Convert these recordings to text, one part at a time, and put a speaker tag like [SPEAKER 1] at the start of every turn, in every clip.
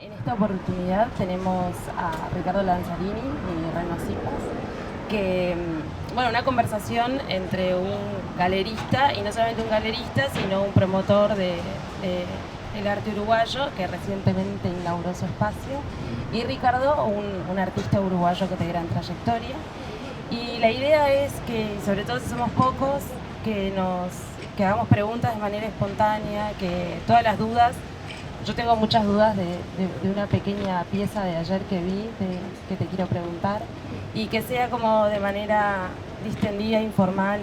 [SPEAKER 1] En esta oportunidad tenemos a Ricardo Lanzarini y Reno Sipas, que, bueno, una conversación entre un galerista, y no solamente un galerista, sino un promotor del arte uruguayo, que recientemente inauguró su espacio, y Ricardo, un artista uruguayo que tiene gran trayectoria. Y la idea es que, sobre todo si somos pocos, que hagamos preguntas de manera espontánea, que todas las dudas. Yo tengo muchas dudas de una pequeña pieza de ayer que vi, que te quiero preguntar, y que sea como de manera distendida, informal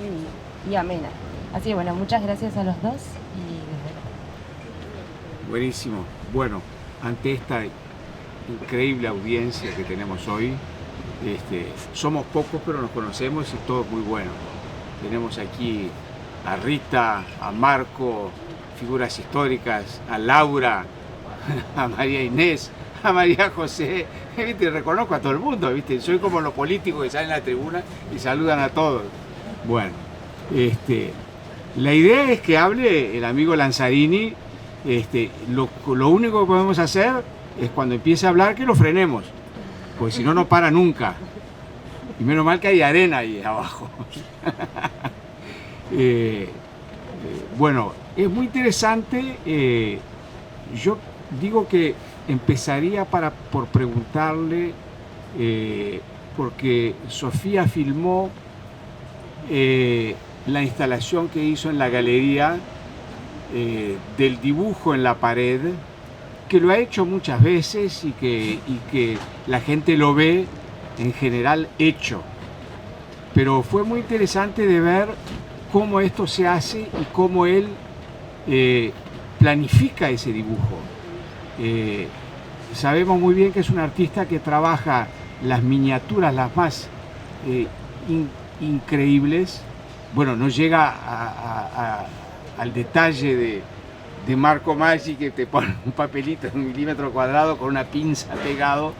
[SPEAKER 1] y amena. Así que bueno, muchas gracias a los dos y desde luego.
[SPEAKER 2] Buenísimo. Bueno, ante esta increíble audiencia que tenemos hoy, somos pocos pero nos conocemos y todo es muy bueno. Tenemos aquí a Rita, a Marco, figuras históricas, a Laura, a María Inés, a María José, ¿viste? Reconozco a todo el mundo, ¿viste? Soy como los políticos que salen a la tribuna y saludan a todos. Bueno, la idea es que hable el amigo Lanzarini. Lo único que podemos hacer es cuando empiece a hablar que lo frenemos, porque si no, no para nunca. Y menos mal que hay arena ahí abajo. Bueno, es muy interesante. Yo digo que empezaría por preguntarle, porque Sofía filmó la instalación que hizo en la galería del dibujo en la pared, que lo ha hecho muchas veces y que la gente lo ve en general hecho. Pero fue muy interesante de ver cómo esto se hace y cómo él planifica ese dibujo. Sabemos muy bien que es un artista que trabaja las miniaturas las más increíbles. Bueno, no llega al detalle de Marco Maggi, que te pone un papelito en 1 milímetro cuadrado con una pinza pegado.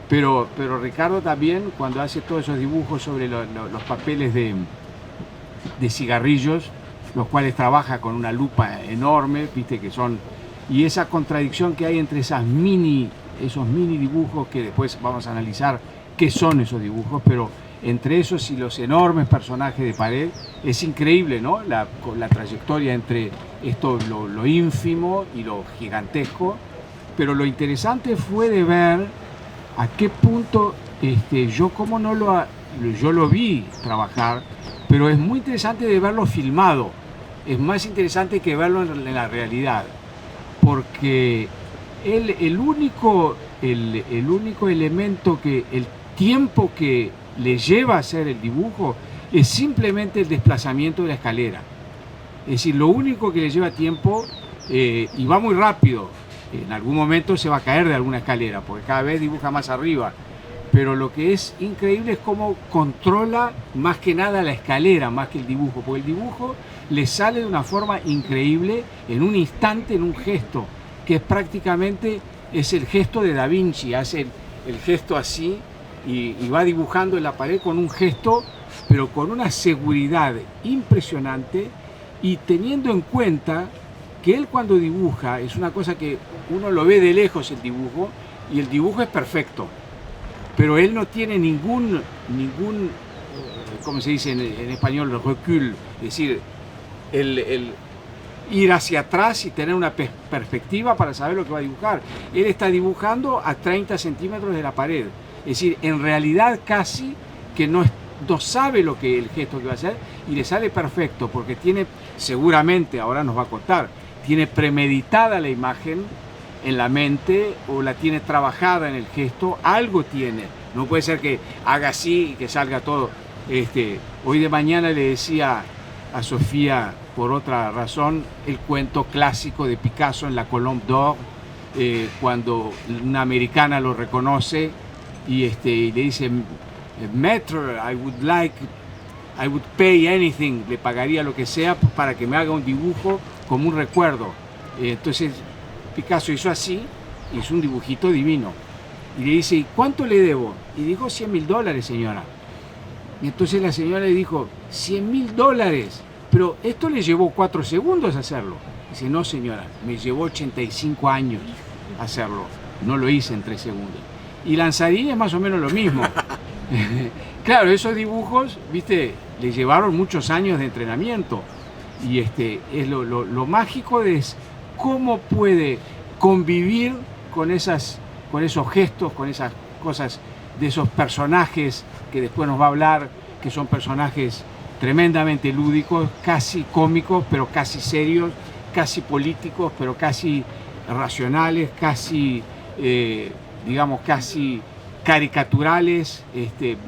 [SPEAKER 2] Pero Ricardo también, cuando hace todos esos dibujos sobre los papeles de cigarrillos, los cuales trabaja con una lupa enorme, viste que son, y esa contradicción que hay entre esos mini dibujos, que después vamos a analizar qué son esos dibujos, pero entre esos y los enormes personajes de pared, es increíble, ¿no? La trayectoria entre esto, lo ínfimo y lo gigantesco. Pero lo interesante fue de ver a qué punto, yo lo vi trabajar, pero es muy interesante de verlo filmado. Es más interesante que verlo en la realidad, porque el único elemento, el tiempo que le lleva a hacer el dibujo es simplemente el desplazamiento de la escalera. Es decir, lo único que le lleva tiempo, y va muy rápido. En algún momento se va a caer de alguna escalera, porque cada vez dibuja más arriba. Pero lo que es increíble es cómo controla más que nada la escalera, más que el dibujo, porque el dibujo le sale de una forma increíble, en un instante, en un gesto, que prácticamente es el gesto de Da Vinci. Hace el gesto así y va dibujando en la pared con un gesto, pero con una seguridad impresionante, y teniendo en cuenta que él, cuando dibuja, es una cosa que uno lo ve de lejos, el dibujo, y el dibujo es perfecto, pero él no tiene ningún ¿cómo se dice en español? Recul, es decir, el ir hacia atrás y tener una perspectiva para saber lo que va a dibujar. Él está dibujando a 30 centímetros de la pared, es decir, en realidad casi que no sabe el gesto que va a hacer, y le sale perfecto, porque tiene, seguramente, ahora nos va a contar, tiene premeditada la imagen en la mente, o la tiene trabajada en el gesto, algo tiene. No puede ser que haga así y que salga todo. Hoy de mañana le decía a Sofía, por otra razón, el cuento clásico de Picasso en la Colombe d'Or, cuando una americana lo reconoce y le dice: Maître, I would pay anything, le pagaría lo que sea para que me haga un dibujo como un recuerdo. Entonces Picasso hizo así, hizo un dibujito divino, y le dice: ¿y cuánto le debo? Y dijo: $100.000, señora. Y entonces la señora le dijo: $100.000, pero esto le llevó 4 segundos hacerlo. Dice: no, señora, me llevó 85 años. hacerlo. No lo hice en 3 segundos. Y Lanzarini es más o menos lo mismo. Claro, esos dibujos, viste, le llevaron muchos años de entrenamiento. Y es lo mágico es cómo puede convivir con esos gestos, con esas cosas de esos personajes que después nos va a hablar, que son personajes tremendamente lúdicos, casi cómicos, pero casi serios, casi políticos, pero casi racionales, casi, digamos, casi caricaturales,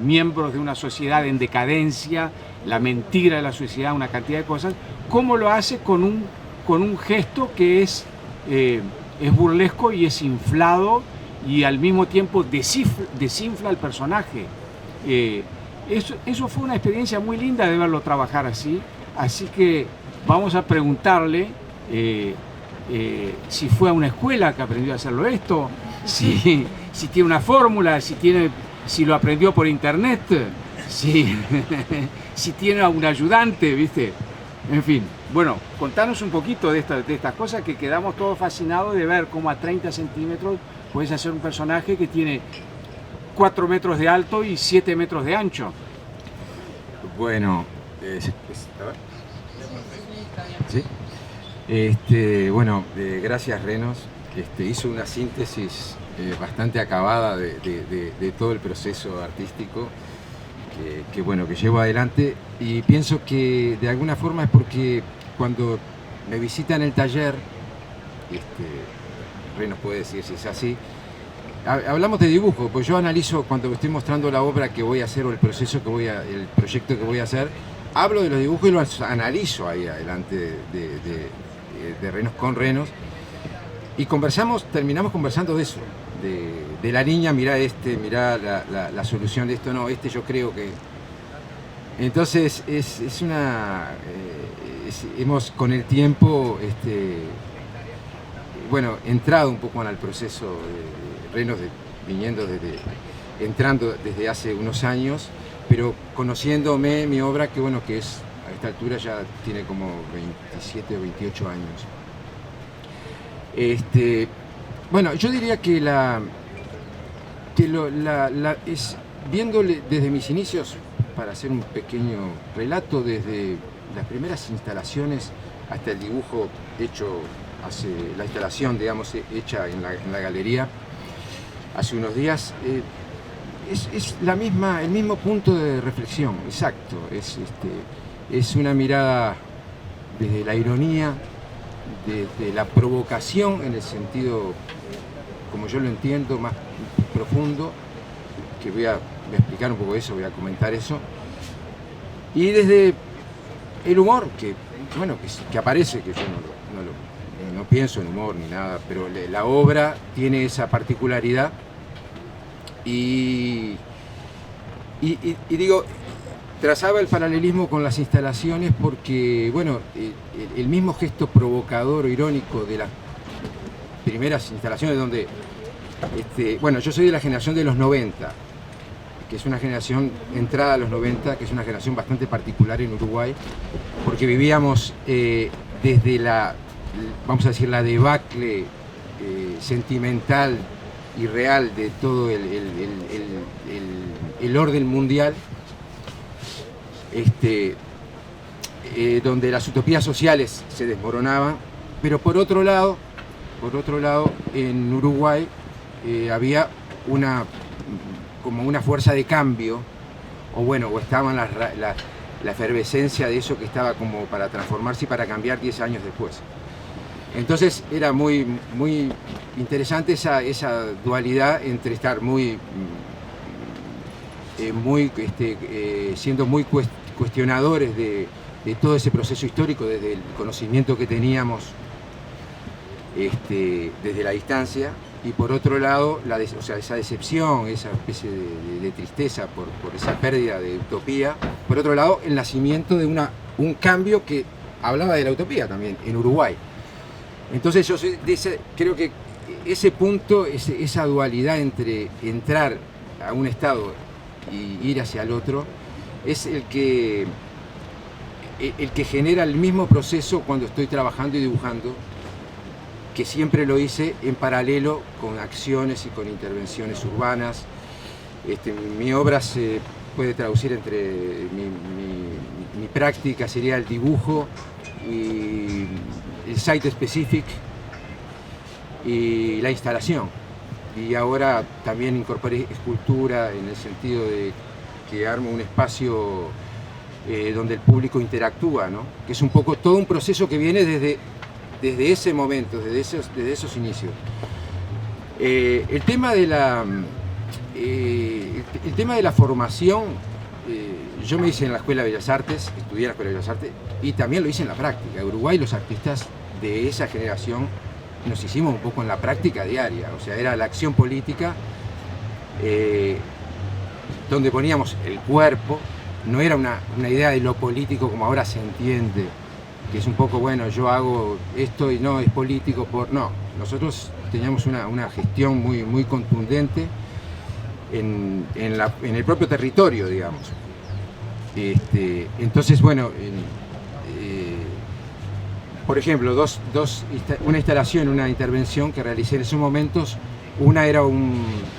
[SPEAKER 2] miembros de una sociedad en decadencia, la mentira de la sociedad, una cantidad de cosas. ¿Cómo lo hace con un gesto que es burlesco y es inflado y al mismo tiempo desinfla al personaje? Eso fue una experiencia muy linda de verlo trabajar así que vamos a preguntarle si fue a una escuela que aprendió a hacerlo esto, si tiene una fórmula, si lo aprendió por internet, si tiene a un ayudante, ¿viste? En fin, bueno, contanos un poquito de estas cosas, que quedamos todos fascinados de ver cómo a 30 centímetros puedes hacer un personaje que tiene 4 metros de alto y 7 metros de ancho.
[SPEAKER 3] Bueno, ¿sí? Bueno, gracias Renos. Hizo una síntesis bastante acabada de todo el proceso artístico que llevo adelante, y pienso que de alguna forma es porque cuando me visitan el taller, Renos puede decir si es así, hablamos de dibujo, pues yo analizo cuando estoy mostrando la obra que voy a hacer o el proceso el proyecto que voy a hacer, hablo de los dibujos y los analizo ahí adelante de Renos con Renos, y terminamos conversando de eso, de la niña, mirá la solución de esto, no, yo creo que... Entonces hemos con el tiempo entrado un poco en el proceso de Renos, entrando desde hace unos años, pero conociéndome mi obra, que es a esta altura ya tiene como 27 o 28 años. Yo diría que viéndole desde mis inicios, para hacer un pequeño relato, desde las primeras instalaciones hasta el dibujo hecho la instalación, digamos, hecha en la galería hace unos días, es el mismo punto de reflexión, exacto. Es una mirada desde la ironía, desde la provocación, en el sentido, como yo lo entiendo, más profundo, que voy a explicar un poco eso, voy a comentar eso, y desde el humor, que aparece, que yo no pienso en humor ni nada, pero la obra tiene esa particularidad, y digo, trazaba el paralelismo con las instalaciones porque, el mismo gesto provocador o irónico de las primeras instalaciones donde, yo soy de la generación de los 90, que es una generación entrada a los 90, que es una generación bastante particular en Uruguay, porque vivíamos desde la debacle sentimental y real de todo el orden mundial, donde las utopías sociales se desmoronaban, pero por otro lado en Uruguay había una fuerza de cambio, o estaban la efervescencia de eso que estaba como para transformarse y para cambiar 10 años después. Entonces era muy, muy interesante esa dualidad entre estar siendo muy cuestionadores de todo ese proceso histórico desde el conocimiento que teníamos desde la distancia, y por otro lado esa decepción, esa especie de tristeza por esa pérdida de utopía. Por otro lado, el nacimiento de un cambio que hablaba de la utopía también en Uruguay. Entonces yo creo que ese punto, esa dualidad entre entrar a un estado y ir hacia el otro, es el que genera el mismo proceso cuando estoy trabajando y dibujando, que siempre lo hice en paralelo con acciones y con intervenciones urbanas. Mi obra se puede traducir entre mi práctica sería el dibujo y el site specific y la instalación. Y ahora también incorporé escultura en el sentido de que armo un espacio donde el público interactúa, ¿no? Que es un poco todo un proceso que viene desde ese momento, desde esos inicios. El tema de la formación, yo me hice en la Escuela de Bellas Artes, estudié en la Escuela de Bellas Artes y también lo hice en la práctica. En Uruguay los artistas de esa generación nos hicimos un poco en la práctica diaria, o sea, era la acción política donde poníamos el cuerpo, no era una idea de lo político como ahora se entiende, que es un poco, bueno, yo hago esto y no es político no, nosotros teníamos una gestión muy contundente en el propio territorio, digamos. Entonces, bueno, por ejemplo, una instalación, una intervención que realicé en esos momentos, una era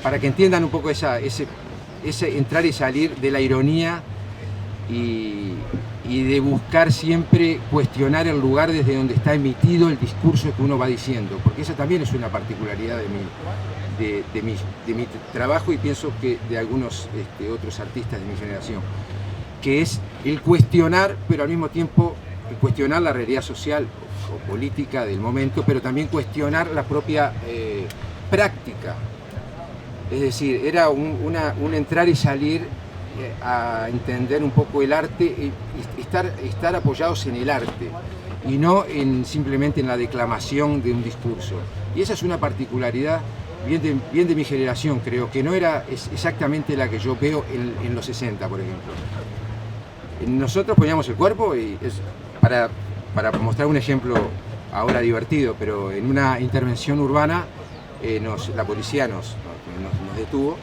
[SPEAKER 3] para que entiendan un poco ese entrar y salir de la ironía y de buscar siempre cuestionar el lugar desde donde está emitido el discurso que uno va diciendo, porque esa también es una particularidad de mi trabajo y pienso que de algunos otros artistas de mi generación, que es el cuestionar, pero al mismo tiempo cuestionar la realidad social o política del momento, pero también cuestionar la propia práctica. Es decir, era un entrar y salir a entender un poco el arte y estar apoyados en el arte y no simplemente en la declamación de un discurso. Y esa es una particularidad bien de mi generación, creo, que no era exactamente la que yo veo en los 60, por ejemplo. Nosotros poníamos el cuerpo y para mostrar un ejemplo ahora divertido, pero en una intervención urbana la policía nos detuvo.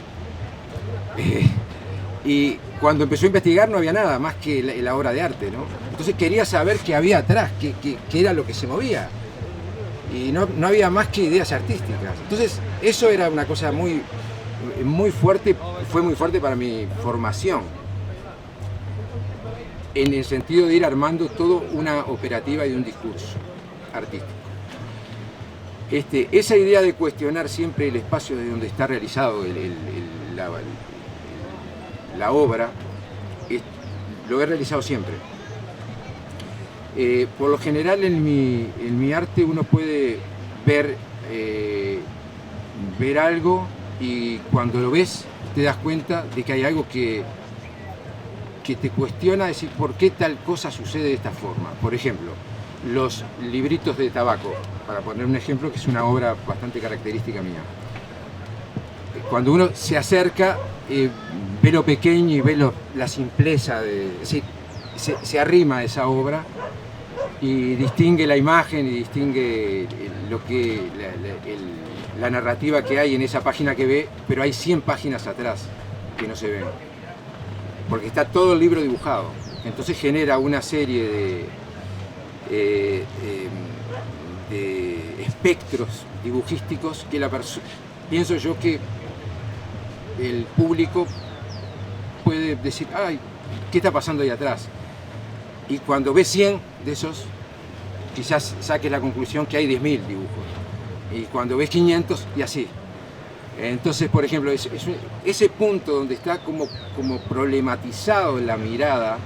[SPEAKER 3] Y cuando empezó a investigar no había nada más que la obra de arte, ¿no? Entonces quería saber qué había atrás, qué era lo que se movía. Y no había más que ideas artísticas. Entonces eso era una cosa muy fuerte, fue muy fuerte para mi formación. En el sentido de ir armando toda una operativa y un discurso artístico. Esa idea de cuestionar siempre el espacio de donde está realizado la obra, lo he realizado siempre. Por lo general en mi arte uno puede ver algo y cuando lo ves te das cuenta de que hay algo que te cuestiona, decir por qué tal cosa sucede de esta forma. Por ejemplo, los libritos de tabaco, para poner un ejemplo que es una obra bastante característica mía. Cuando uno se acerca, ve lo pequeño y ve la simpleza, se arrima a esa obra y distingue la imagen y distingue la narrativa que hay en esa página que ve, pero hay 100 páginas atrás que no se ven, porque está todo el libro dibujado. Entonces genera una serie de espectros dibujísticos que pienso yo que el público puede decir, ay, ¿qué está pasando ahí atrás? Y cuando ves 100 de esos, quizás saques la conclusión que hay 10.000 dibujos. Y cuando ves 500, y así. Entonces, por ejemplo, ese punto donde está como problematizado la mirada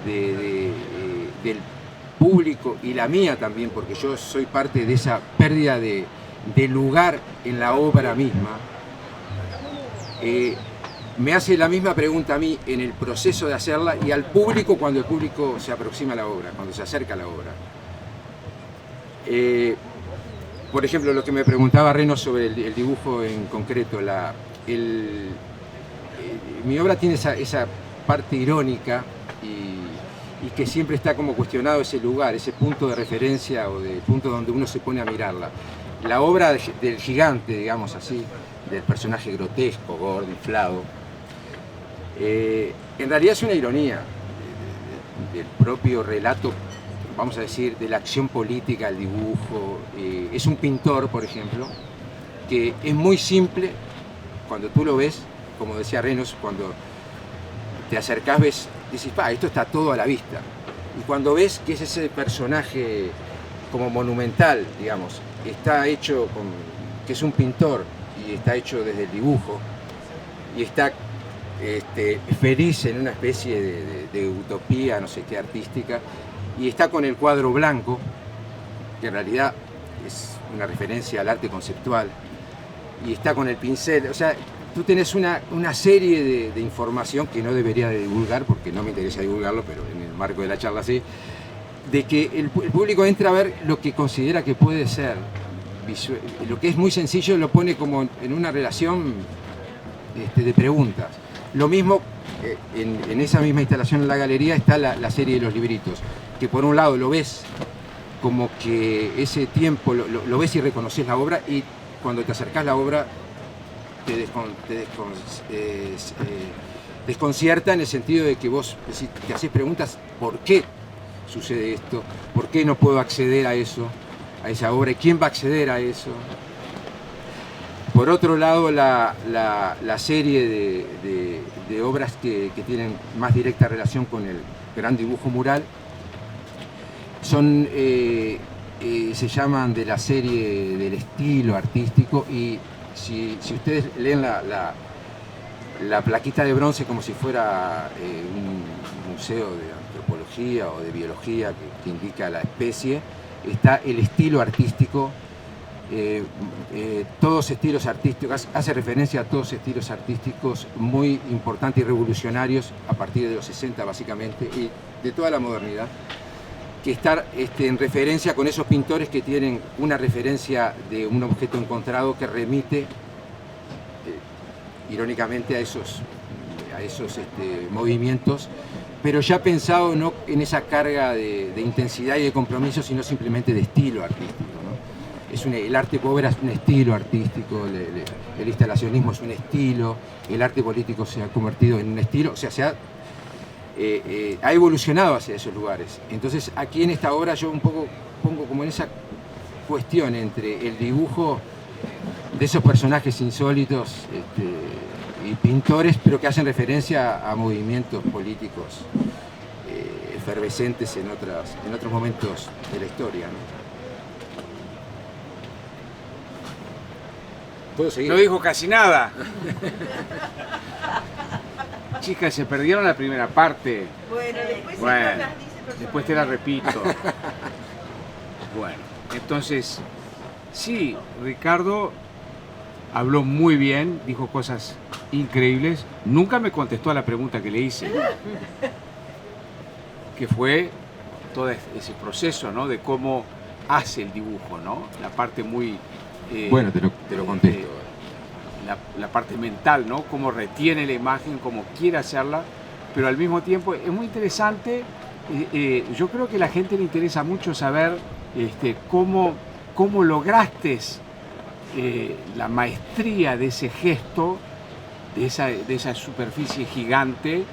[SPEAKER 3] del público y la mía también, porque yo soy parte de esa pérdida de lugar en la obra misma, me hace la misma pregunta a mí en el proceso de hacerla y al público cuando el público se aproxima a la obra, cuando se acerca a la obra. Por ejemplo, lo que me preguntaba Reno sobre el dibujo en concreto, mi obra tiene esa parte irónica y que siempre está como cuestionado ese lugar, ese punto de referencia o del punto donde uno se pone a mirarla. La obra del gigante, digamos así, del personaje grotesco, gordo, inflado, en realidad es una ironía del propio relato vamos a decir, de la acción política, el dibujo. Es un pintor, por ejemplo, que es muy simple cuando tú lo ves, como decía Renos, cuando te acercás ves, dices, esto está todo a la vista. Y cuando ves que es ese personaje como monumental, digamos, está hecho que es un pintor y está hecho desde el dibujo y está feliz en una especie de utopía, no sé qué, artística, y está con el cuadro blanco, que en realidad es una referencia al arte conceptual, y está con el pincel. O sea, tú tenés una serie de información que no debería de divulgar, porque no me interesa divulgarlo, pero en el marco de la charla sí, de que el público entra a ver lo que considera que puede ser lo que es muy sencillo, lo pone como en una relación de preguntas. Lo mismo, en esa misma instalación en la galería está la serie de los libritos, que por un lado lo ves como que ese tiempo lo ves y reconoces la obra, y cuando te acercás a la obra te desconcierta en el sentido de que vos te haces preguntas: ¿por qué sucede esto? ¿Por qué no puedo acceder a eso, a esa obra? ¿Quién va a acceder a eso? Por otro lado, la serie de obras que tienen más directa relación con el gran dibujo mural son, se llaman de la serie del estilo artístico, y si ustedes leen la plaquita de bronce como si fuera un museo de antropología o de biología que indica la especie, está el estilo artístico. Todos estilos artísticos, hace referencia a todos estilos artísticos muy importantes y revolucionarios a partir de los 60 básicamente, y de toda la modernidad, que están en referencia con esos pintores que tienen una referencia de un objeto encontrado que remite irónicamente a esos movimientos, pero ya pensado no en esa carga de intensidad y de compromiso, sino simplemente de estilo artístico, ¿no? El arte pobre es un estilo artístico, el instalacionismo es un estilo, el arte político se ha convertido en un estilo, o sea, ha evolucionado hacia esos lugares. Entonces aquí en esta obra yo un poco pongo como en esa cuestión entre el dibujo de esos personajes insólitos y pintores, pero que hacen referencia a movimientos políticos efervescentes en otros momentos de la historia, ¿no? ¿Puedo seguir?
[SPEAKER 2] No dijo casi nada. Chicas, se perdieron la primera parte.
[SPEAKER 4] Bueno, después
[SPEAKER 2] Bueno,
[SPEAKER 4] las dice
[SPEAKER 2] después te la repito. Bueno, entonces, sí, Ricardo habló muy bien, dijo cosas increíbles. Nunca me contestó a la pregunta que le hice, que fue todo ese proceso, ¿no? De cómo hace el dibujo, ¿no? La parte muy...
[SPEAKER 3] bueno, te lo contesto.
[SPEAKER 2] La parte mental, ¿no? Cómo retiene la imagen, cómo quiere hacerla, pero al mismo tiempo es muy interesante. Yo creo que a la gente le interesa mucho saber cómo lograste la maestría de ese gesto, de esa superficie gigante,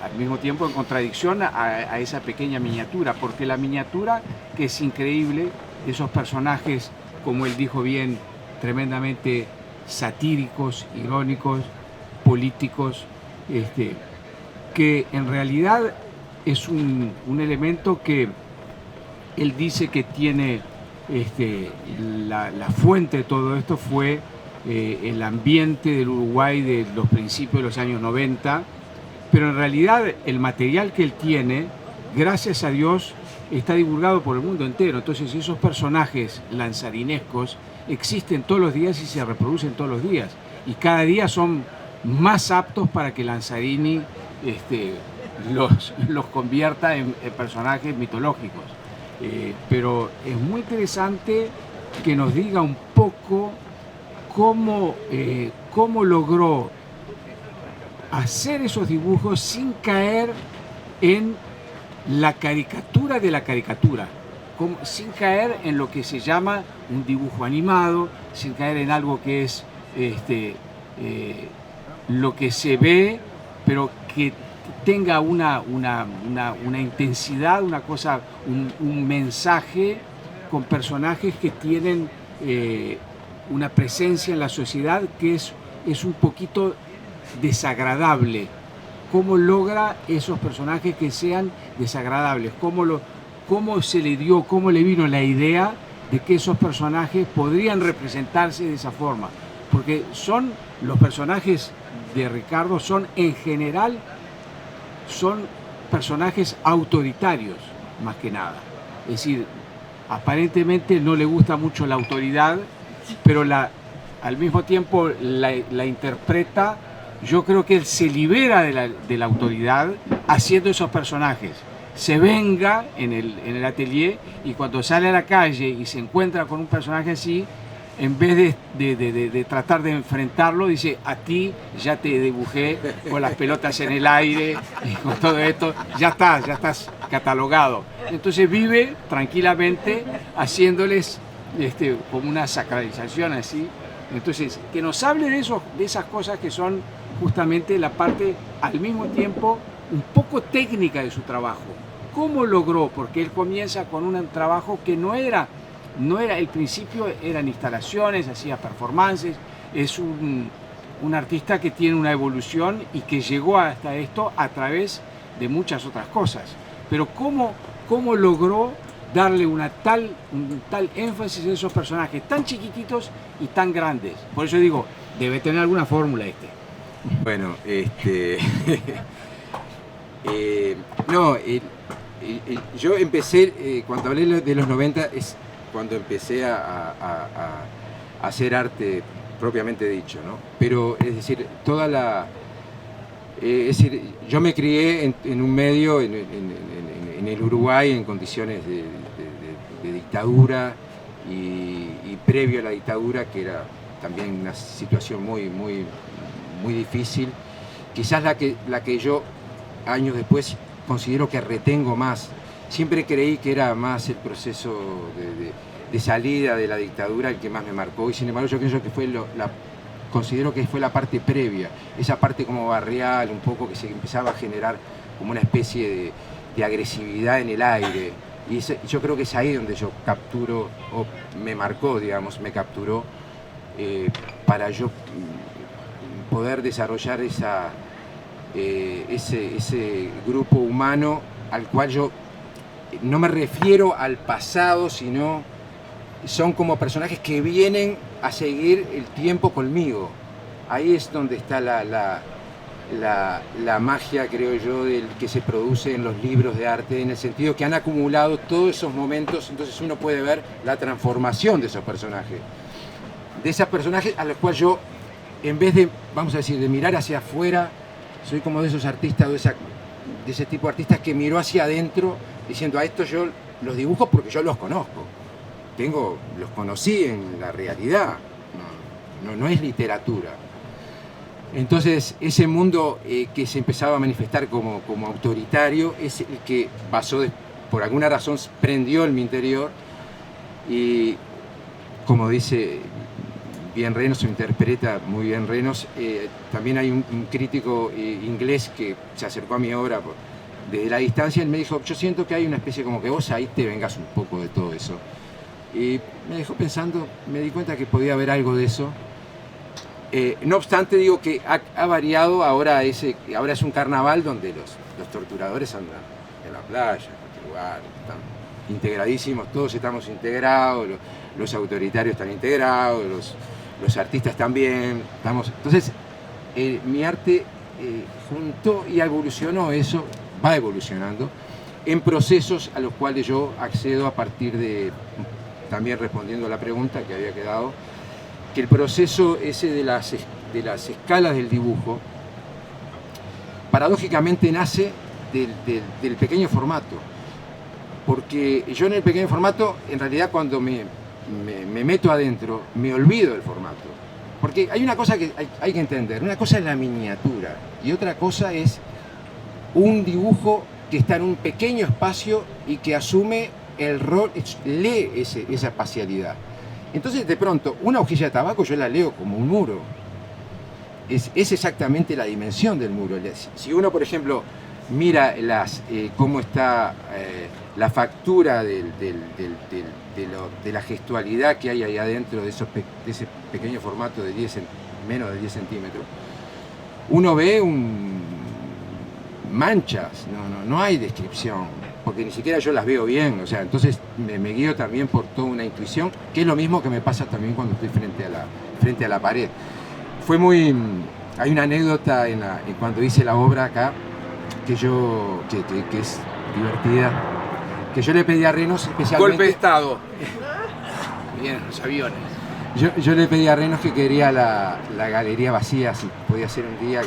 [SPEAKER 2] al mismo tiempo en contradicción a esa pequeña miniatura, porque la miniatura, que es increíble, esos personajes, como él dijo bien, tremendamente satíricos, irónicos, políticos, que en realidad es un elemento que él dice que tiene la fuente de todo esto fue el ambiente del Uruguay de los principios de los años 90, pero en realidad el material que él tiene, gracias a Dios, está divulgado por el mundo entero. Entonces esos personajes lanzarinescos existen todos los días y se reproducen todos los días, y cada día son más aptos para que Lanzarini los convierta en personajes mitológicos. Pero es muy interesante que nos diga un poco cómo logró hacer esos dibujos sin caer en la caricatura de la caricatura, sin caer en lo que se llama un dibujo animado, sin caer en algo que es lo que se ve, pero que tenga una intensidad, una cosa, un mensaje con personajes que tienen una presencia en la sociedad que es un poquito desagradable. ¿Cómo logra esos personajes que sean desagradables? ¿Cómo se le dio, cómo le vino la idea de que esos personajes podrían representarse de esa forma? Porque los personajes de Ricardo son en general personajes autoritarios, más que nada. Es decir, aparentemente no le gusta mucho la autoridad, pero al mismo tiempo la interpreta. Yo creo que él se libera de la autoridad haciendo esos personajes. Se venga en el atelier, y cuando sale a la calle y se encuentra con un personaje así, en vez de tratar de enfrentarlo, dice: a ti ya te dibujé con las pelotas en el aire y con todo esto, ya estás catalogado. Entonces vive tranquilamente haciéndoles como una sacralización así. Entonces, que nos hable de esas cosas que son justamente la parte al mismo tiempo un poco técnica de su trabajo. ¿Cómo logró? Porque él comienza con un trabajo que no era el principio, eran instalaciones, hacía performances. Es un artista que tiene una evolución y que llegó hasta esto a través de muchas otras cosas. Pero ¿cómo logró darle un tal énfasis a esos personajes tan chiquititos y tan grandes? Por eso digo, debe tener alguna fórmula
[SPEAKER 3] Bueno, yo empecé, cuando hablé de los 90, es cuando empecé a hacer arte propiamente dicho, ¿no? Pero, es decir, yo me crié en un medio, en el Uruguay, en condiciones de dictadura y previo a la dictadura, que era también una situación muy difícil. Quizás la que yo, años después, considero que retengo más. Siempre creí que era más el proceso de salida de la dictadura el que más me marcó, y sin embargo yo creo que considero que fue la parte previa, esa parte como barrial, un poco que se empezaba a generar como una especie de agresividad en el aire. Y yo creo que es ahí donde yo capturo, o me marcó, digamos, me capturó, para yo poder desarrollar ese grupo humano al cual yo no me refiero al pasado, sino son como personajes que vienen a seguir el tiempo conmigo. Ahí es donde está la magia, creo yo, del que se produce en los libros de arte, en el sentido que han acumulado todos esos momentos, entonces uno puede ver la transformación de esos personajes. De esos personajes a los cuales yo, en vez de, vamos a decir, de mirar hacia afuera, soy como de esos artistas, de ese tipo de artistas que miró hacia adentro, diciendo: a estos yo los dibujo porque yo los conozco. Los conocí en la realidad, no es literatura. Entonces, ese mundo que se empezaba a manifestar como autoritario es el que por alguna razón, prendió en mi interior, y como dice bien Renos, o interpreta muy bien Renos, también hay un crítico inglés que se acercó a mi obra desde la distancia y me dijo: yo siento que hay una especie como que vos ahí te vengas un poco de todo eso. Y me dejó pensando, me di cuenta que podía haber algo de eso. No obstante, digo que ha variado, ahora es un carnaval donde los torturadores andan en la playa, en cualquier lugar, están integradísimos, todos estamos integrados, los autoritarios están integrados, los artistas también. Entonces, mi arte juntó y evolucionó eso, va evolucionando, en procesos a los cuales yo accedo a partir de, también respondiendo a la pregunta que había quedado, que el proceso ese de las escalas del dibujo, paradójicamente nace del pequeño formato. Porque yo en el pequeño formato, en realidad, cuando me meto adentro, me olvido del formato. Porque hay una cosa que hay que entender. Una cosa es la miniatura y otra cosa es un dibujo que está en un pequeño espacio y que asume el rol, lee esa espacialidad. Entonces, de pronto, una hojilla de tabaco yo la leo como un muro. es exactamente la dimensión del muro. Si uno, por ejemplo, mira cómo está la factura de la gestualidad que hay ahí adentro de ese pequeño formato de menos de 10 centímetros, uno ve manchas, no hay descripción, porque ni siquiera yo las veo bien, o sea, entonces me guío también por toda una intuición, que es lo mismo que me pasa también cuando estoy frente a la pared. Hay una anécdota cuando hice la obra acá, que es divertida, que yo le pedí a Renos especialmente...
[SPEAKER 2] Golpe de Estado. Bien, los aviones.
[SPEAKER 3] Yo le pedí a Renos que quería la galería vacía, si podía ser un día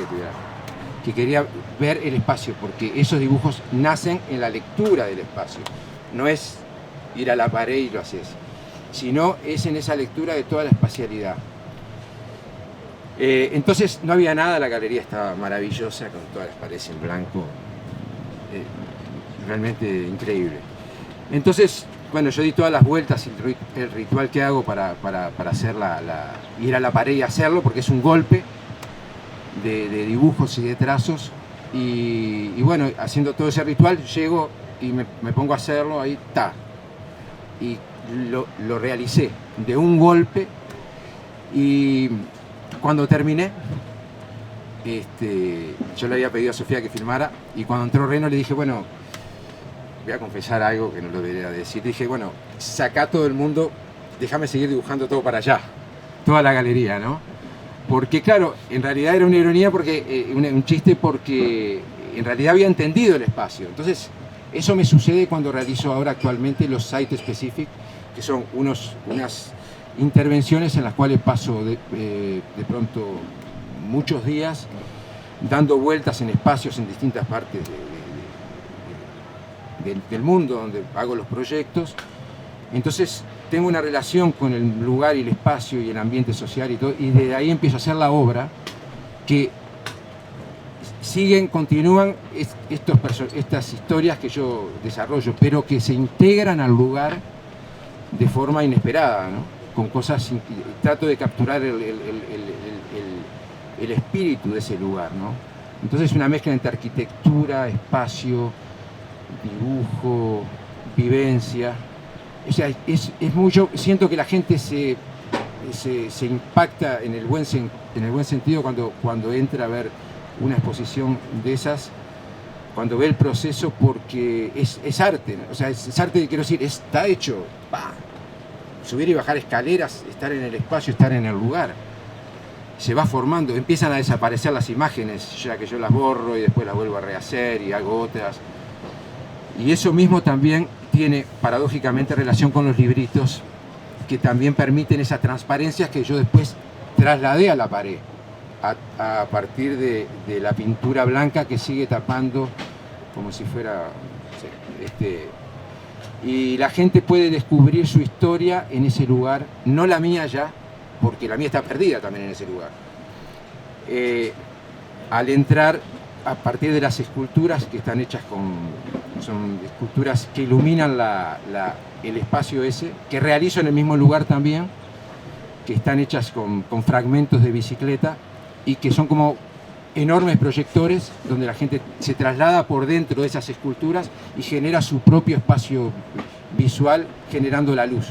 [SPEAKER 3] que quería ver el espacio, porque esos dibujos nacen en la lectura del espacio. No es ir a la pared y lo haces, sino es en esa lectura de toda la espacialidad. Entonces no había nada, la galería estaba maravillosa, con todas las paredes en blanco, realmente increíble. Entonces, bueno, yo di todas las vueltas, el ritual que hago para hacer ir a la pared y hacerlo, porque es un golpe de dibujos y de trazos, y bueno, haciendo todo ese ritual, llego y me pongo a hacerlo, ahí está, y lo realicé de un golpe, y cuando terminé, yo le había pedido a Sofía que filmara, y cuando entró Reno le dije, bueno, voy a confesar algo que no lo debería decir. Le dije, bueno, sacá todo el mundo, déjame seguir dibujando todo para allá, toda la galería, ¿no? Porque claro, en realidad era una ironía, porque un chiste, porque en realidad había entendido el espacio. Entonces, eso me sucede cuando realizo ahora actualmente los site specific, que son unas intervenciones en las cuales paso de pronto muchos días dando vueltas en espacios en distintas partes del mundo donde hago los proyectos. Entonces tengo una relación con el lugar y el espacio y el ambiente social y todo, y de ahí empiezo a hacer la obra que continúan estas historias que yo desarrollo, pero que se integran al lugar de forma inesperada, ¿no? Con cosas, trato de capturar el espíritu de ese lugar, ¿no? Entonces una mezcla entre arquitectura, espacio, dibujo, vivencia. O sea, es mucho. Siento que la gente se impacta en el buen sentido cuando entra a ver una exposición de esas, cuando ve el proceso, porque es arte, ¿no? O sea, es arte, quiero decir, está hecho, subir y bajar escaleras, estar en el espacio, estar en el lugar. Se va formando, empiezan a desaparecer las imágenes, ya que yo las borro y después las vuelvo a rehacer y hago otras. Y eso mismo también tiene paradójicamente relación con los libritos, que también permiten esa transparencia que yo después trasladé a la pared, a partir de la pintura blanca que sigue tapando como si fuera... y la gente puede descubrir su historia en ese lugar, no la mía ya, porque la mía está perdida también en ese lugar. Al entrar a partir de las esculturas que están hechas son esculturas que iluminan el espacio ese, que realizo en el mismo lugar también, que están hechas con fragmentos de bicicleta y que son como enormes proyectores donde la gente se traslada por dentro de esas esculturas y genera su propio espacio visual generando la luz.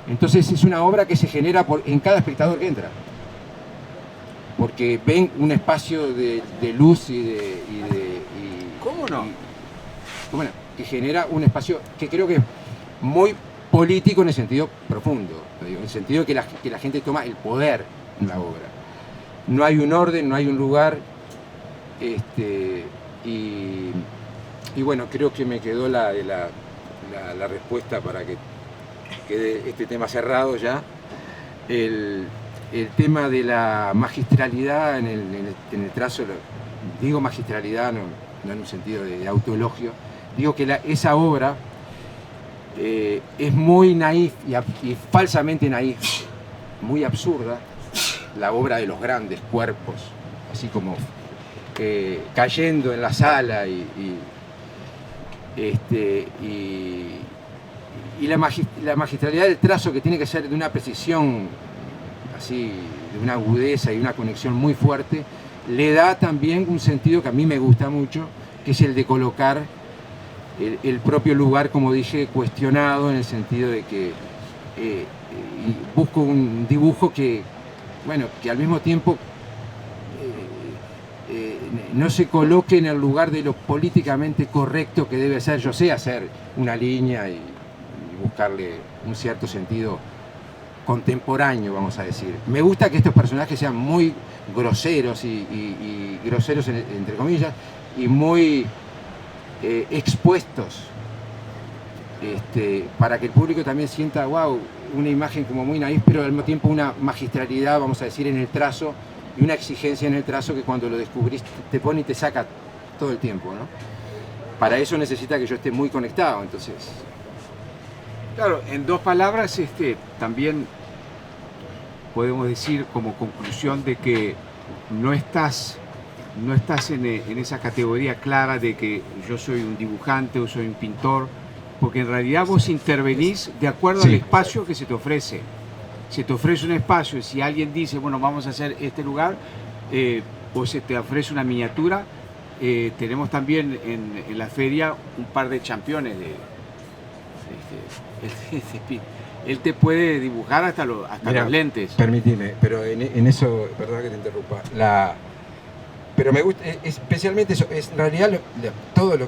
[SPEAKER 3] Entonces es una obra que se genera en cada espectador que entra, porque ven un espacio de luz
[SPEAKER 2] ¿Cómo no?
[SPEAKER 3] Bueno, que genera un espacio que creo que es muy político en el sentido profundo, en el sentido que la gente toma el poder en la obra. No hay un orden, no hay un lugar, y bueno, creo que me quedó la respuesta para que quede este tema cerrado ya. El tema de la magistralidad en el trazo, digo magistralidad no en un sentido de autoelogio, digo que esa obra es muy naif y falsamente naif, muy absurda, la obra de los grandes cuerpos, así como cayendo en la sala y la magistralidad del trazo, que tiene que ser de una precisión así de una agudeza y una conexión muy fuerte, le da también un sentido que a mí me gusta mucho, que es el de colocar el propio lugar, como dije, cuestionado, en el sentido de que busco un dibujo que, bueno, que al mismo tiempo no se coloque en el lugar de lo políticamente correcto que debe ser. Yo sé hacer una línea y buscarle un cierto sentido contemporáneo, vamos a decir. Me gusta que estos personajes sean muy groseros y groseros entre comillas, y muy expuestos, para que el público también sienta, wow, una imagen como muy naif, pero al mismo tiempo una magistralidad, vamos a decir, en el trazo, y una exigencia en el trazo que cuando lo descubrís te pone y te saca todo el tiempo, ¿no? Para eso necesita que yo esté muy conectado, entonces...
[SPEAKER 2] Claro, en dos palabras, también podemos decir como conclusión de que no estás en esa categoría clara de que yo soy un dibujante o soy un pintor, porque en realidad vos intervenís de acuerdo al espacio que se te ofrece. Se te ofrece un espacio y si alguien dice, bueno, vamos a hacer este lugar, o se te ofrece una miniatura, tenemos también en la feria un par de championes él te puede dibujar hasta los lentes.
[SPEAKER 3] Permitime, pero en eso, perdón que te interrumpa, pero me gusta especialmente eso, en realidad todo lo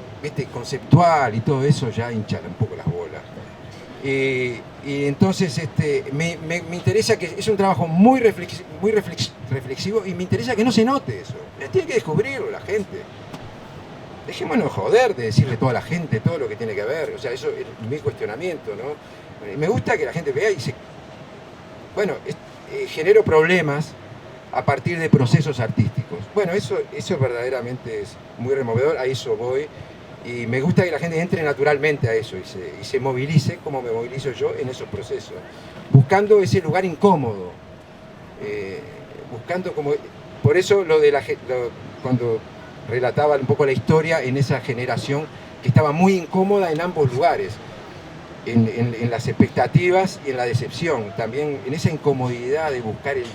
[SPEAKER 3] conceptual y todo eso ya hincha un poco las bolas. Y entonces me interesa que es un trabajo muy reflexivo, y me interesa que no se note eso. Tiene que descubrirlo la gente. Dejémonos joder de decirle a toda la gente todo lo que tiene que ver. O sea, eso es mi cuestionamiento, ¿no? Me gusta que la gente vea y genero problemas a partir de procesos artísticos. Bueno, eso verdaderamente es muy removedor, a eso voy. Y me gusta que la gente entre naturalmente a eso y se movilice como me movilizo yo en esos procesos, buscando ese lugar incómodo, por eso cuando relataba un poco la historia en esa generación que estaba muy incómoda en ambos lugares, en las expectativas y en la decepción, también en esa incomodidad de buscar el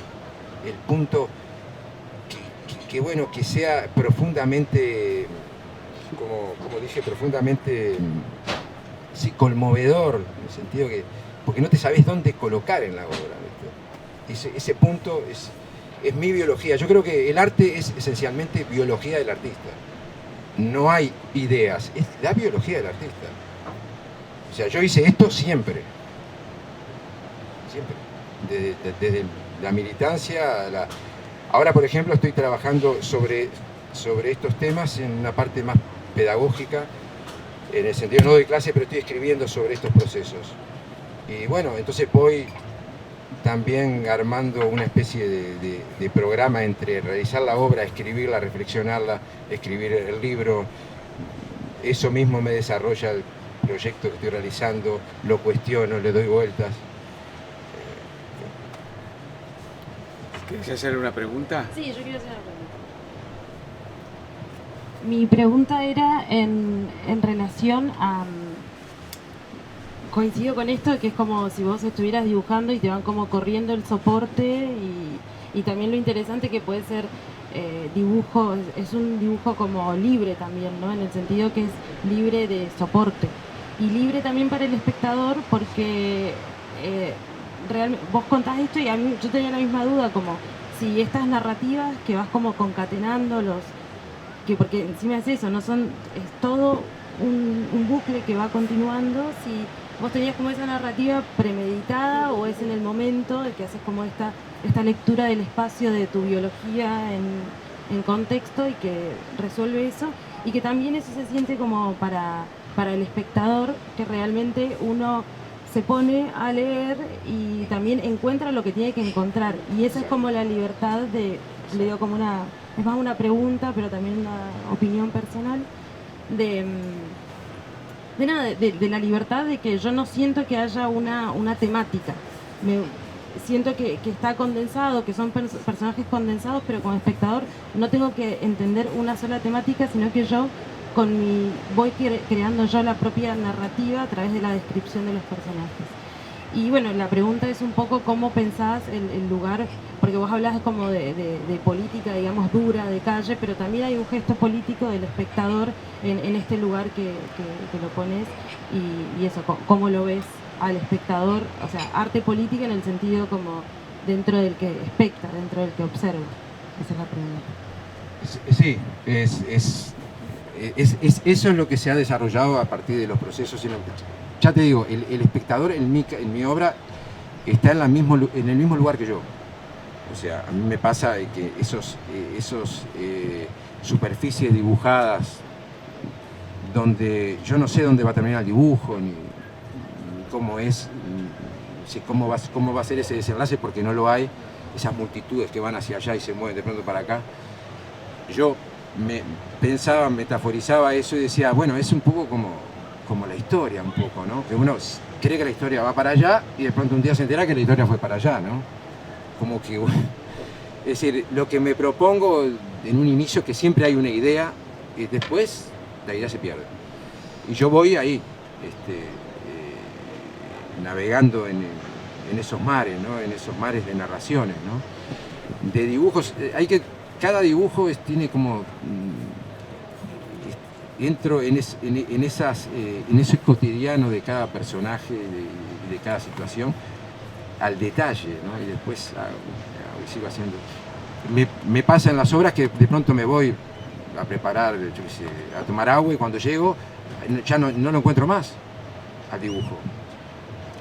[SPEAKER 3] punto que sea profundamente, como dije, profundamente conmovedor, en el sentido que, porque no te sabes dónde colocar en la obra, ¿viste? Ese punto es mi biología. Yo creo que el arte es esencialmente biología del artista. No hay ideas, es la biología del artista. O sea, yo hice esto siempre. Desde la militancia a ahora, por ejemplo, estoy trabajando sobre estos temas en una parte más pedagógica, en el sentido no doy clase, pero estoy escribiendo sobre estos procesos. Y bueno, entonces voy también armando una especie de programa entre realizar la obra, escribirla, reflexionarla, escribir el libro. Eso mismo me desarrolla el proyecto que estoy realizando, lo cuestiono, le doy vueltas.
[SPEAKER 2] ¿Querés hacer una pregunta?
[SPEAKER 1] Sí, yo quiero hacer una pregunta. Mi pregunta era en relación a... Coincido con esto, que es como si vos estuvieras dibujando y te van como corriendo el soporte, y también lo interesante que puede ser dibujo, es un dibujo como libre también, ¿no? En el sentido que es libre de soporte y libre también para el espectador, porque realmente vos contás esto y a mí yo tenía la misma duda, como si estas narrativas que vas como concatenando porque encima es eso, es todo un bucle que va continuando. Si vos tenías como esa narrativa premeditada o es en el momento de que haces como esta lectura del espacio de tu biología en contexto y que resuelve eso, y que también eso se siente como para el espectador, que realmente uno se pone a leer y también encuentra lo que tiene que encontrar, y esa es como la libertad le digo como es más una pregunta, pero también una opinión personal de la libertad, de que yo no siento que haya una temática. Siento que está condensado, que son personajes condensados, pero como espectador no tengo que entender una sola temática, sino que yo voy creando yo la propia narrativa a través de la descripción de los personajes. Y bueno, la pregunta es un poco cómo pensás el lugar, porque vos hablas como de política, digamos, dura, de calle, pero también hay un gesto político del espectador en este lugar que lo pones, y eso, cómo lo ves al espectador, o sea, arte política en el sentido como dentro del que especta, dentro del que observa. Esa es la pregunta.
[SPEAKER 3] Sí, eso es lo que se ha desarrollado a partir de los procesos. Ya te digo, el espectador en mi obra está en el mismo lugar que yo. O sea, a mí me pasa que esos superficies dibujadas donde yo no sé dónde va a terminar el dibujo, ni cómo es, ni cómo va a ser ese desenlace, porque no lo hay, esas multitudes que van hacia allá y se mueven de pronto para acá. Yo pensaba, metaforizaba eso y decía, bueno, es un poco como la historia, un poco, ¿no? Que uno cree que la historia va para allá y de pronto un día se entera que la historia fue para allá, ¿no? Como que, es decir, lo que me propongo en un inicio, que siempre hay una idea y después la idea se pierde. Y yo voy ahí, navegando en esos mares, ¿no? En esos mares de narraciones, ¿no? De dibujos, cada dibujo tiene como, entro en ese cotidiano de cada personaje, de cada situación, al detalle, ¿no? Y después sigo haciendo. Me pasa en las obras que de pronto me voy a preparar, yo qué sé, a tomar agua, y cuando llego ya no lo encuentro más al dibujo.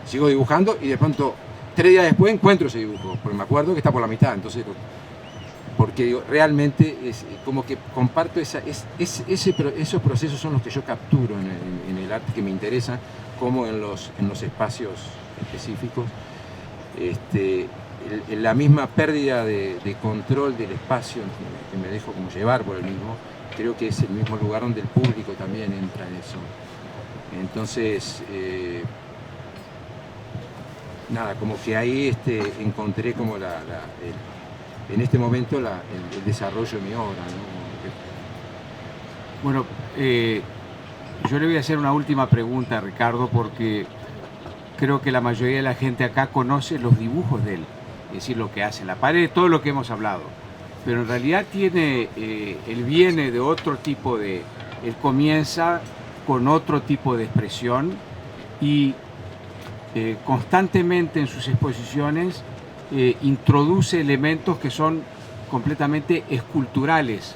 [SPEAKER 3] Sigo dibujando y de pronto 3 días después encuentro ese dibujo, porque me acuerdo que está por la mitad, entonces, porque realmente es como que comparto esos procesos son los que yo capturo en el arte que me interesa, como en los espacios específicos. La misma pérdida de control del espacio que me dejo como llevar por el mismo, creo que es el mismo lugar donde el público también entra en eso. Entonces, nada, como que ahí encontré como en este momento el desarrollo de mi obra, ¿no?
[SPEAKER 2] Bueno, yo le voy a hacer una última pregunta a Ricardo, porque creo que la mayoría de la gente acá conoce los dibujos de él, es decir, lo que hace en la pared, todo lo que hemos hablado, pero en realidad él viene de otro tipo él comienza con otro tipo de expresión, y constantemente en sus exposiciones introduce elementos que son completamente esculturales.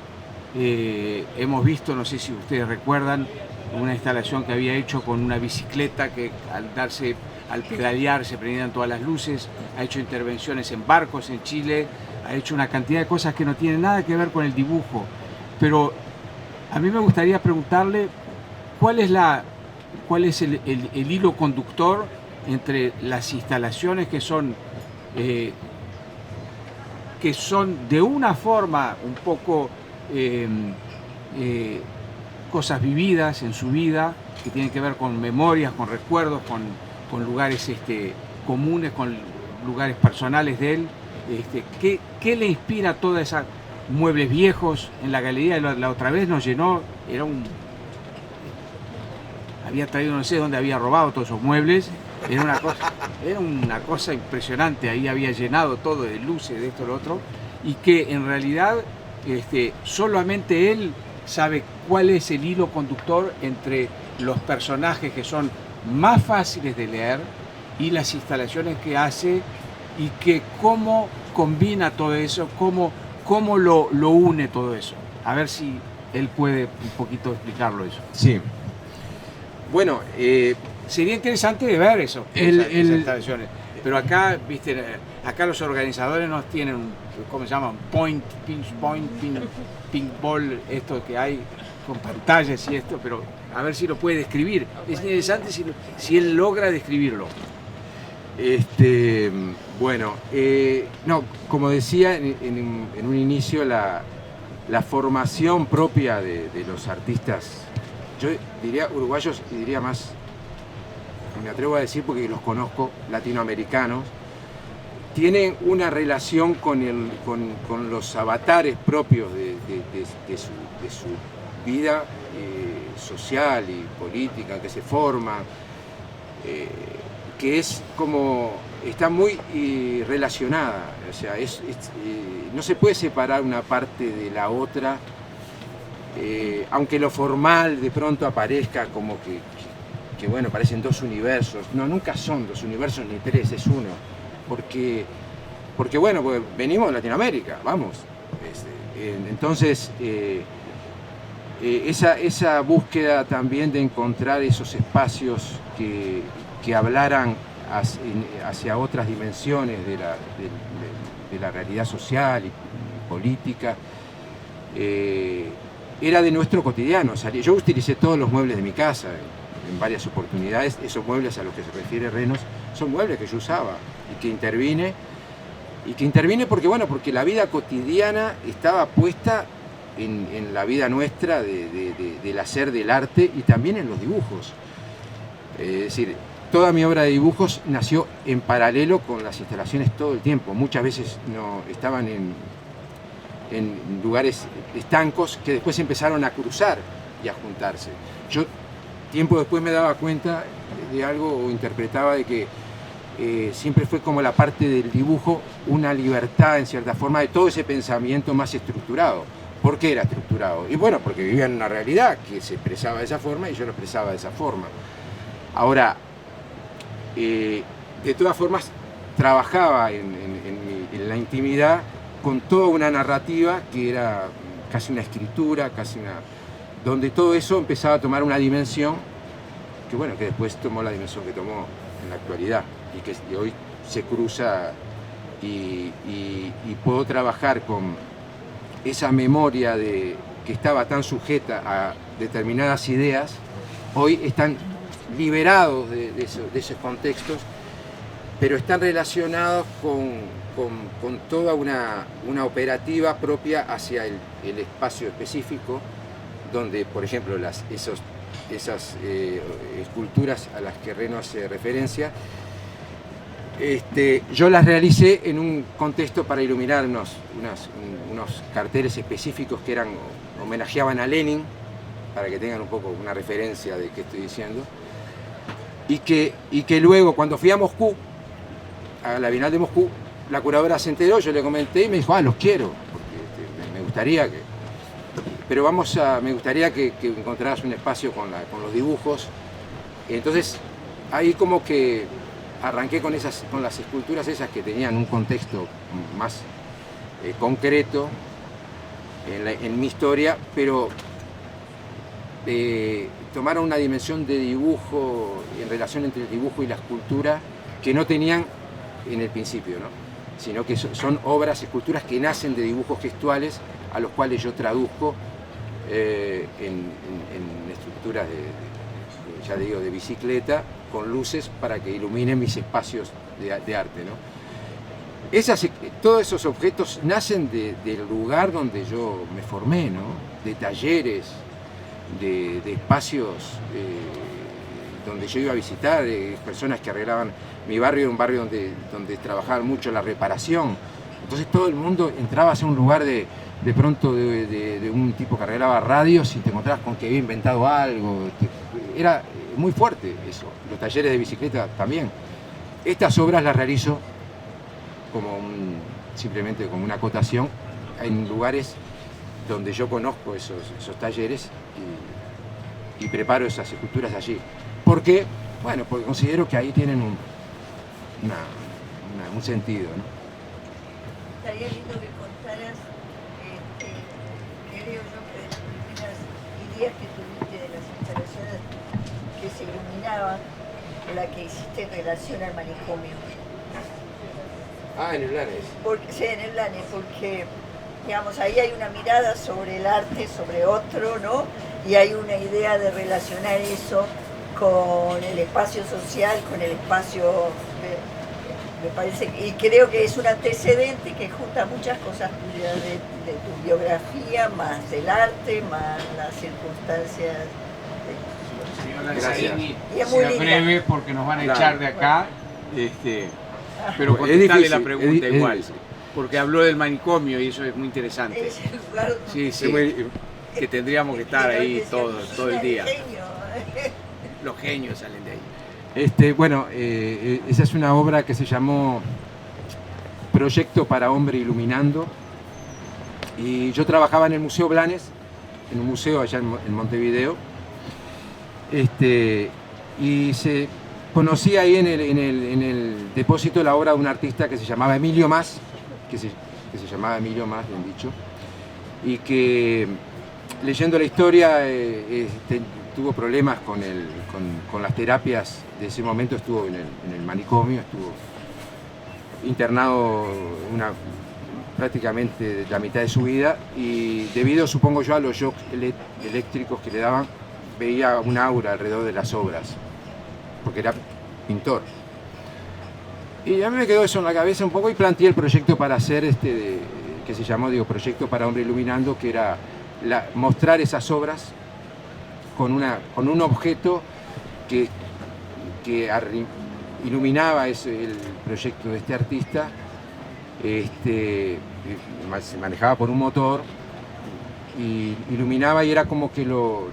[SPEAKER 2] Hemos visto, no sé si ustedes recuerdan, una instalación que había hecho con una bicicleta que al pedalear se prendían todas las luces, ha hecho intervenciones en barcos en Chile, ha hecho una cantidad de cosas que no tienen nada que ver con el dibujo. Pero a mí me gustaría preguntarle cuál es el hilo conductor entre las instalaciones que son de una forma un poco cosas vividas en su vida, que tienen que ver con memorias, con recuerdos, con lugares comunes, con lugares personales de él. ¿Qué le inspira toda esa muebles viejos? En la galería la otra vez nos llenó, había traído, no sé dónde había robado todos esos muebles, era una cosa impresionante, ahí había llenado todo de luces, de esto, lo otro, y que en realidad solamente él sabe cuál es el hilo conductor entre los personajes que son más fáciles de leer y las instalaciones que hace, y que cómo combina todo eso, cómo lo une todo eso. A ver si él puede un poquito explicarlo eso.
[SPEAKER 3] Sí. Bueno,
[SPEAKER 2] sería interesante de ver eso, esas instalaciones. Pero acá, viste, acá los organizadores nos tienen, ¿cómo se llama? Pinch point, ping ball, esto que hay con pantallas y esto, pero a ver si lo puede describir. Es interesante si él logra describirlo.
[SPEAKER 3] Bueno, no, como decía en un inicio, la formación propia de los artistas, yo diría uruguayos y diría más, me atrevo a decir porque los conozco, latinoamericanos, tienen una relación con los avatares propios de su vida social y política que se forma. que es como, está muy relacionada, o sea, no se puede separar una parte de la otra, aunque lo formal de pronto aparezca como que bueno, parecen dos universos. No, nunca son dos universos ni tres, es uno, porque bueno, pues venimos de Latinoamérica, vamos. Entonces, esa búsqueda también de encontrar esos espacios que hablaran hacia otras dimensiones de la realidad social y política, era de nuestro cotidiano. Yo utilicé todos los muebles de mi casa en varias oportunidades. Esos muebles a los que se refiere Renos son muebles que yo usaba y que intervine porque, bueno, porque la vida cotidiana estaba puesta en la vida nuestra del hacer del arte y también en los dibujos. Es decir, toda mi obra de dibujos nació en paralelo con las instalaciones todo el tiempo. Muchas veces estaban en lugares estancos que después empezaron a cruzar y a juntarse. Yo tiempo después me daba cuenta de algo, o interpretaba de que siempre fue como la parte del dibujo una libertad en cierta forma de todo ese pensamiento más estructurado. ¿Por qué era estructurado? Y bueno, porque vivía en una realidad que se expresaba de esa forma y yo lo expresaba de esa forma. Ahora, de todas formas, trabajaba en la intimidad con toda una narrativa que era casi una escritura, donde todo eso empezaba a tomar una dimensión que, bueno, que después tomó la dimensión que tomó en la actualidad y que hoy se cruza y puedo trabajar con esa memoria que estaba tan sujeta a determinadas ideas, hoy están liberados de esos contextos, pero están relacionados con toda una operativa propia hacia el espacio específico, donde, por ejemplo, esas esculturas a las que Reno hace referencia, yo las realicé en un contexto para iluminar unos carteles específicos que homenajeaban a Lenin, para que tengan un poco una referencia de qué estoy diciendo, y que luego, cuando fui a Moscú, a la Bienal de Moscú, la curadora se enteró, yo le comenté y me dijo, los quiero, porque me gustaría me gustaría que encontraras un espacio con los dibujos. Entonces, ahí como que arranqué con las esculturas esas que tenían un contexto más concreto en mi historia, pero tomaron una dimensión de dibujo, en relación entre el dibujo y la escultura, que no tenían en el principio, ¿no? Sino que son obras, esculturas que nacen de dibujos gestuales a los cuales yo traduzco en estructuras ya digo, de bicicleta, con luces para que iluminen mis espacios de arte, ¿no? Todos esos objetos nacen del lugar donde yo me formé, ¿no? De talleres, de espacios donde yo iba a visitar, personas que arreglaban. Mi barrio era un barrio donde trabajaban mucho la reparación. Entonces todo el mundo entraba a un lugar de pronto de un tipo que arreglaba radios y te encontrabas con que había inventado algo. Era muy fuerte eso. Los talleres de bicicleta también. Estas obras las realizo simplemente como una acotación en lugares donde yo conozco esos talleres y preparo esas esculturas allí. ¿Por qué? Bueno, porque considero que ahí tienen un sentido, ¿no?
[SPEAKER 4] Estaría lindo que contaras, creo yo, que de las primeras ideas que tuviste de las instalaciones que se iluminaban, la que hiciste en relación al manicomio.
[SPEAKER 3] En el Blanes.
[SPEAKER 4] Sí, en el Blanes, porque, digamos, ahí hay una mirada sobre el arte, sobre otro, ¿no? Y hay una idea de relacionar eso con el espacio social, con el espacio, me parece, y creo que es un antecedente que junta muchas cosas tuyas de tu biografía, más del arte, más las circunstancias.
[SPEAKER 2] Señora Lanzarini,
[SPEAKER 4] y es muy
[SPEAKER 2] sea
[SPEAKER 4] linda.
[SPEAKER 2] breve porque nos van a echar de acá, pero
[SPEAKER 3] Es
[SPEAKER 2] contestarle
[SPEAKER 3] difícil,
[SPEAKER 2] la pregunta
[SPEAKER 3] es
[SPEAKER 2] igual,
[SPEAKER 3] difícil.
[SPEAKER 2] porque habló del manicomio y eso es muy interesante.
[SPEAKER 4] Es el lugar donde
[SPEAKER 2] Sí, que tendríamos que estar ahí todo el día.
[SPEAKER 4] genio.
[SPEAKER 2] Los genios salen de ahí.
[SPEAKER 3] Bueno, esa es una obra que se llamó Proyecto para Hombre Iluminando. Y yo trabajaba en el Museo Blanes, en un museo allá en Montevideo. Y se conocía ahí en el depósito la obra de un artista que se llamaba Emilio Mas, que se llamaba Emilio Mas, bien dicho, y que leyendo la historia tuvo problemas con las terapias de ese momento, estuvo en el manicomio, estuvo internado prácticamente la mitad de su vida, y debido, supongo yo, a los shocks eléctricos que le daban, veía un aura alrededor de las obras, porque era pintor. Y a mí me quedó eso en la cabeza un poco y planteé el proyecto para hacer que se llamó, Proyecto para Hombre Iluminando, que era mostrar esas obras con un objeto que iluminaba el proyecto de este artista. Se manejaba por un motor y iluminaba, y era como que lo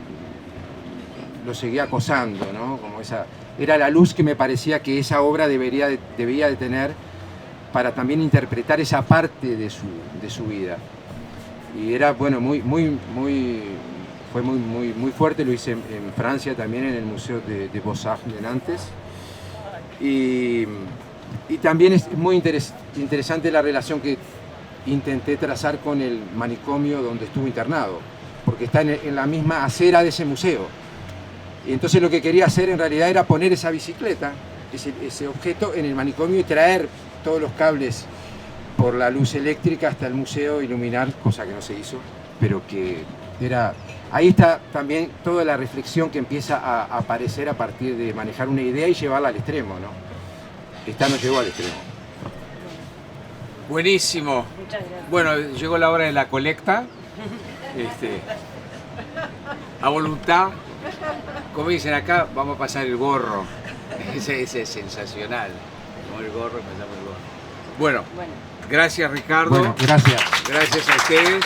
[SPEAKER 3] seguía acosando, ¿no? Como era la luz que me parecía que esa obra debía de tener para también interpretar esa parte de su vida. Y era, bueno, fue muy fuerte. Lo hice en Francia también, en el Museo de Beaux-Arts de Nantes. Y también es muy interesante la relación que intenté trazar con el manicomio donde estuvo internado, porque está en la misma acera de ese museo. Y entonces lo que quería hacer en realidad era poner esa bicicleta, ese objeto, en el manicomio y traer todos los cables por la luz eléctrica hasta el museo, iluminar, cosa que no se hizo, pero que era... Ahí está también toda la reflexión que empieza a aparecer a partir de manejar una idea y llevarla al extremo, ¿no? Esta nos llevó al extremo.
[SPEAKER 2] Buenísimo.
[SPEAKER 1] Muchas gracias.
[SPEAKER 2] Bueno, llegó la hora de la colecta. A voluntad. Como dicen acá, vamos a pasar el gorro. Ese es sensacional. Como el gorro, pasamos el gorro. Bueno, gracias Ricardo.
[SPEAKER 3] Bueno, gracias.
[SPEAKER 2] Gracias a ustedes.